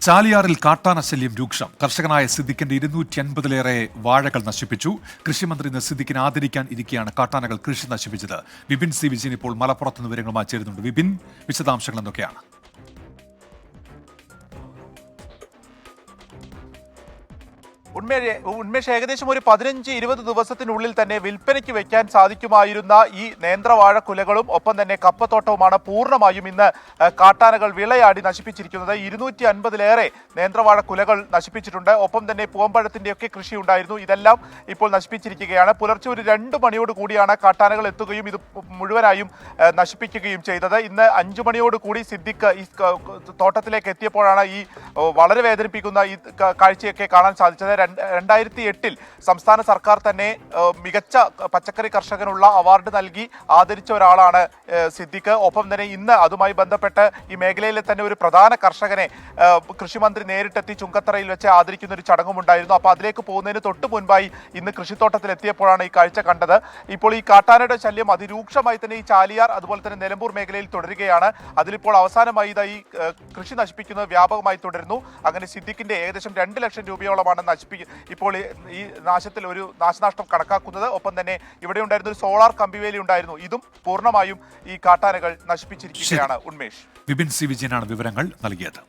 ചാലിയാറിൽ കാട്ടാന ശല്യം രൂക്ഷം. കർഷകനായ സിദ്ദിഖിന്റെ 250-ലേറെ വാഴകൾ നശിപ്പിച്ചു. കൃഷിമന്ത്രി ഇന്ന് സിദ്ദിഖിനെ ആദരിക്കാൻ ഇരിക്കെയാണ് കാട്ടാനകൾ കൃഷി നശിപ്പിച്ചത്. വിപിൻ സി വിജയൻ ഇപ്പോൾ മലപ്പുറത്ത് നിന്ന് വിവരങ്ങളുമായി ചേരുന്നുണ്ട്. വിപിൻ, വിശദാംശങ്ങൾ എന്തൊക്കെയാണ്? ഉന്മേഷ് ഏകദേശം ഒരു 15-20 ദിവസത്തിനുള്ളിൽ തന്നെ വിൽപ്പനയ്ക്ക് വെക്കാൻ സാധിക്കുമായിരുന്ന ഈ നേന്ത്രവാഴ കുലകളും ഒപ്പം തന്നെ കപ്പത്തോട്ടവുമാണ് പൂർണ്ണമായും ഇന്ന് കാട്ടാനകൾ വിളയാടി നശിപ്പിച്ചിരിക്കുന്നത്. 250-ലേറെ നേന്ത്രവാഴ കുലകൾ നശിപ്പിച്ചിട്ടുണ്ട്. ഒപ്പം തന്നെ പൂവമ്പഴത്തിന്റെയൊക്കെ കൃഷി ഉണ്ടായിരുന്നു. ഇതെല്ലാം ഇപ്പോൾ നശിപ്പിച്ചിരിക്കുകയാണ്. പുലർച്ചെ ഒരു 2 മണിയോട് കൂടിയാണ് കാട്ടാനകൾ എത്തുകയും ഇത് മുഴുവനായും നശിപ്പിക്കുകയും ചെയ്തത്. ഇന്ന് 5 മണിയോട് കൂടി സിദ്ദിഖ് ഈ തോട്ടത്തിലേക്ക് എത്തിയപ്പോഴാണ് ഈ വളരെ വേദനിപ്പിക്കുന്ന ഈ കാഴ്ചയൊക്കെ കാണാൻ സാധിച്ചത്. 2008-ൽ സംസ്ഥാന സർക്കാർ തന്നെ മികച്ച പച്ചക്കറി കർഷകനുള്ള അവാർഡ് നൽകി ആദരിച്ച ഒരാളാണ് സിദ്ദിഖ്. ഒപ്പം തന്നെ ഇന്ന് അതുമായി ബന്ധപ്പെട്ട് ഈ മേഖലയിലെ തന്നെ ഒരു പ്രധാന കർഷകനെ കൃഷിമന്ത്രി നേരിട്ടെത്തി ചുങ്കത്തറയിൽ വെച്ച് ആദരിക്കുന്ന ഒരു ചടങ്ങുമുണ്ടായിരുന്നു. അപ്പോൾ അതിലേക്ക് പോകുന്നതിന് തൊട്ട് മുൻപായി ഇന്ന് കൃഷിത്തോട്ടത്തിൽ എത്തിയപ്പോഴാണ് ഈ കാഴ്ച കണ്ടത്. ഇപ്പോൾ ഈ കാട്ടാനയുടെ ശല്യം അതിരൂക്ഷമായി തന്നെ ഈ ചാലിയാർ അതുപോലെ തന്നെ നിലമ്പൂർ മേഖലയിൽ തുടരുകയാണ്. അതിലിപ്പോൾ അവസാനമായി ഈ കൃഷി നശിപ്പിക്കുന്നത് വ്യാപകമായി തുടരുന്നു. അങ്ങനെ സിദ്ദിഖിന്റെ ഏകദേശം 2 ലക്ഷം രൂപയോളമാണ് ഇപ്പോൾ ഈ നാശത്തിൽ ഒരു നാശനഷ്ടം കണക്കാക്കുന്നത്. ഒപ്പം തന്നെ ഇവിടെ ഉണ്ടായിരുന്ന ഒരു സോളാർ കമ്പിവേലി ഉണ്ടായിരുന്നു. ഇതും പൂർണ്ണമായും ഈ കാട്ടാനകൾ നശിപ്പിച്ചിരിക്കുകയാണ്. ഉന്മേഷ്, വിപിൻ സി വിജയനാണ് വിവരങ്ങൾ നൽകിയത്.